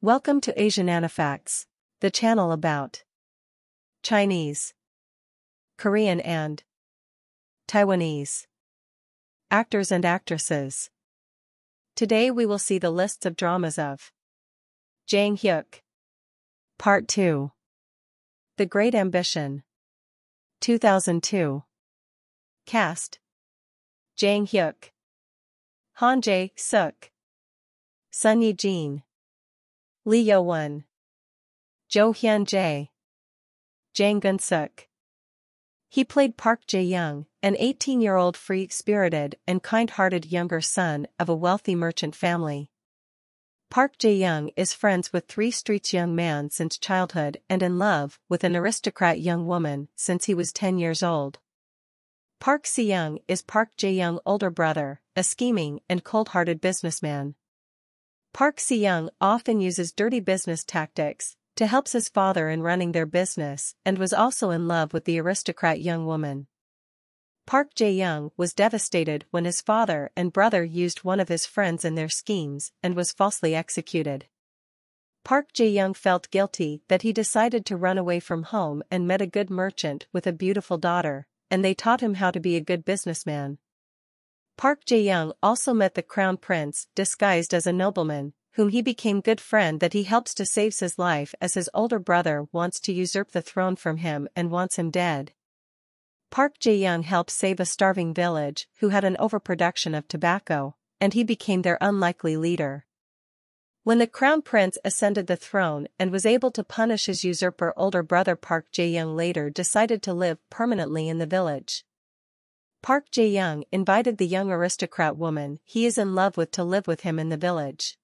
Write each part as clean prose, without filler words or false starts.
Welcome to Asian Anifacts, the channel about Chinese, Korean and Taiwanese actors and actresses. Today we will see the lists of dramas of Jang Hyuk. Part 2. The Great Ambition. 2002. Cast: Jang Hyuk, Han Jae-suk, Sun Ye-jin, Lee Yo-won, Jo Hyun-jae, Jang Gun-suk. He played Park Jae-young, an 18-year-old free-spirited and kind-hearted younger son of a wealthy merchant family. Park Jae-young is friends with Three Streets young man since childhood and in love with an aristocrat young woman since he was 10 years old. Park Se-young is Park Jae-young's older brother, a scheming and cold-hearted businessman. Park Se-young often uses dirty business tactics to help his father in running their business and was also in love with the aristocrat young woman. Park Jae-young was devastated when his father and brother used one of his friends in their schemes and was falsely executed. Park Jae-young felt guilty that he decided to run away from home and met a good merchant with a beautiful daughter, and they taught him how to be a good businessman. Park Jae-young also met the crown prince disguised as a nobleman, whom he became good friend that he helps to save his life as his older brother wants to usurp the throne from him and wants him dead. Park Jae-young helps save a starving village who had an overproduction of tobacco, and he became their unlikely leader. When the crown prince ascended the throne and was able to punish his usurper older brother, Park Jae-young later decided to live permanently in the village. Park Jae-young invited the young aristocrat woman he is in love with to live with him in the village,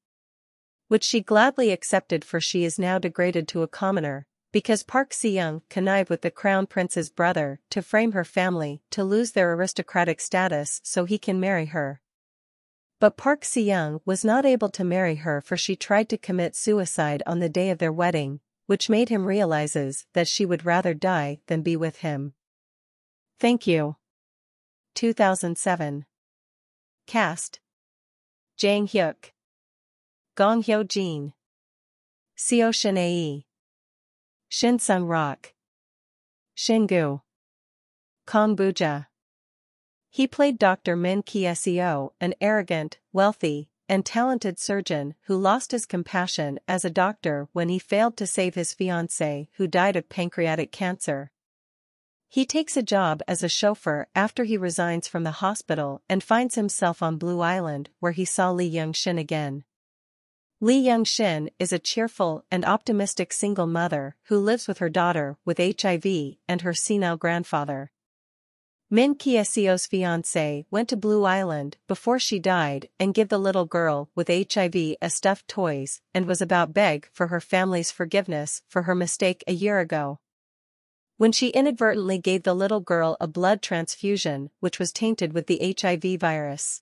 which she gladly accepted, for she is now degraded to a commoner, because Park Se-young connived with the crown prince's brother to frame her family to lose their aristocratic status so he can marry her. But Park Se-young was not able to marry her, for she tried to commit suicide on the day of their wedding, which made him realizes that she would rather die than be with him. Thank you. 2007. Cast: Jang Hyuk, Gong Hyo-jin, Seo Shin-ae, Shin Sung-rock, Shin-gu, Kong Bu-ja. He played Dr. Min Ki-seo, an arrogant, wealthy, and talented surgeon who lost his compassion as a doctor when he failed to save his fiancée who died of pancreatic cancer. He takes a job as a chauffeur after he resigns from the hospital and finds himself on Blue Island, where he saw Lee Young-shin again. Lee Young-shin is a cheerful and optimistic single mother who lives with her daughter with HIV and her senile grandfather. Min Ki-seo's fiancé went to Blue Island before she died and gave the little girl with HIV a stuffed toys and was about beg for her family's forgiveness for her mistake a year ago, when she inadvertently gave the little girl a blood transfusion which was tainted with the HIV virus.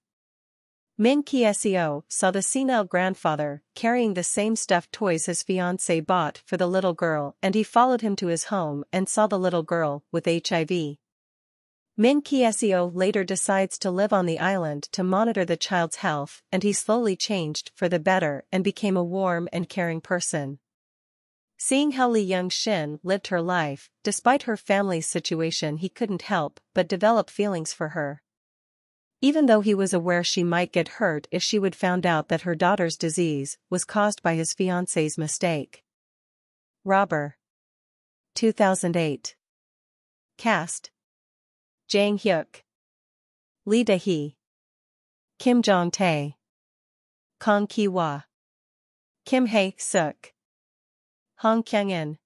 Min Ki-seo saw the senile grandfather carrying the same stuffed toys his fiancé bought for the little girl, and he followed him to his home and saw the little girl with HIV. Min Ki-seo later decides to live on the island to monitor the child's health, and he slowly changed for the better and became a warm and caring person. Seeing how Lee Young-shin lived her life, despite her family's situation, he couldn't help but develop feelings for her, even though he was aware she might get hurt if she would found out that her daughter's disease was caused by his fiancé's mistake. Robber. 2008. Cast: Jang Hyuk, Lee Da-hee, Kim Jong-tae, Kang Ki-hwa, Kim Hae-suk, Hong Kyung-in.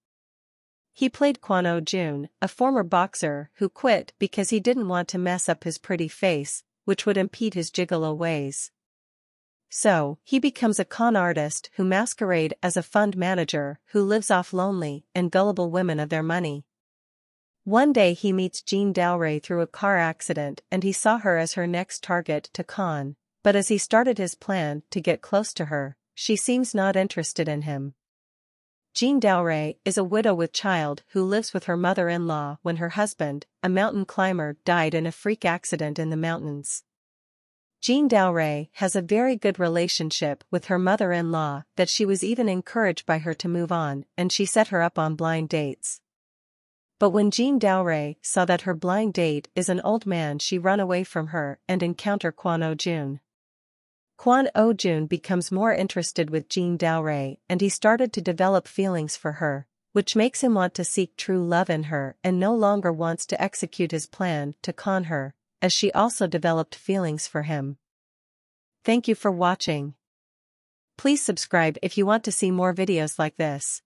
He played Kwon Oh-jun, a former boxer who quit because he didn't want to mess up his pretty face, which would impede his gigolo ways. So, he becomes a con artist who masquerades as a fund manager who lives off lonely and gullible women of their money. One day he meets Jean Dalray through a car accident, and he saw her as her next target to con, but as he started his plan to get close to her, she seems not interested in him. Jean Dalray is a widow with child who lives with her mother-in-law when her husband, a mountain climber, died in a freak accident in the mountains. Jean Daoré has a very good relationship with her mother-in-law that she was even encouraged by her to move on, and she set her up on blind dates. But when Jean Daoré saw that her blind date is an old man, she run away from her and encounter Kwon Oh-jun. Kwon Oh-jun becomes more interested with Jean Daoré and he started to develop feelings for her, which makes him want to seek true love in her and no longer wants to execute his plan to con her, as she also developed feelings for him. Thank you for watching. Please subscribe if you want to see more videos like this.